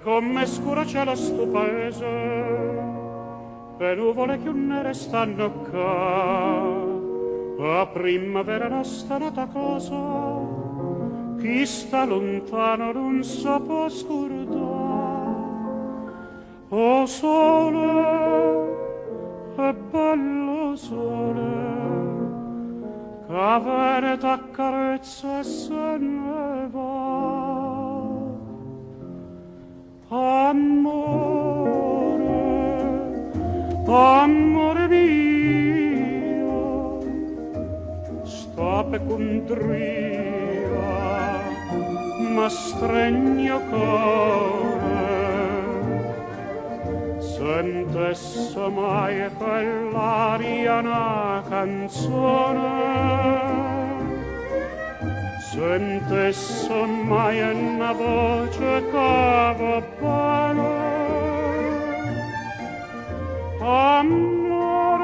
come scuro cielo sto paese, e nuvole che ne restano qua, a primavera nostra nata cosa, chi sta lontano non sa può scordare. O sole, e bello sole, che viene t'accarezza e se ne va. Amore, amore mio, sta per contria, ma stregno cuore, sentesse mai quell'aria una canzone, sentesse mai una voce che va bene. Amore,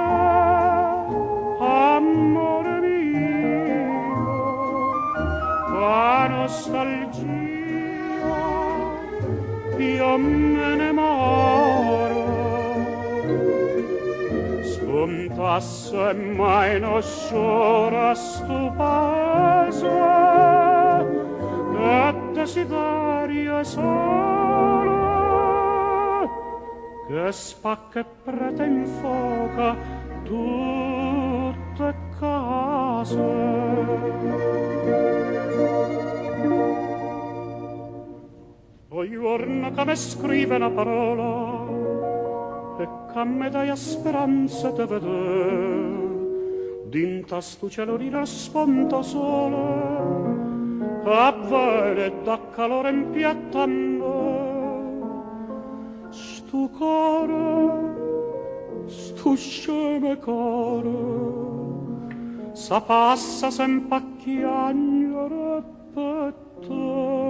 amore mio, la nostalgia io me ne moro. Spuntasse mai non sciora sto paese, che desiderio è solo, che spacca e prete infoca tutte case. O giorno che mi scrive una parola e che mi dai speranza di vedere, dinta sto cielo di rispondo solo, che vede da calore impiattando. Sto cuore, sto sceme cuore, sa passa sempre a chiagnere per te.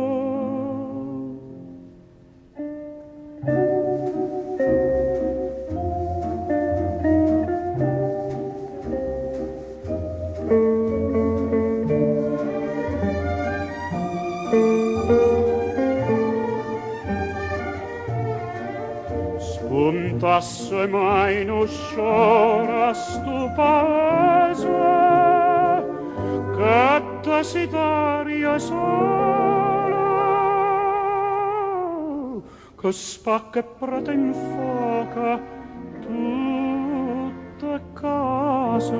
Spuntasse mai non sciora sto paese, che desiderio solo, che spacca e prete infoca tutte case.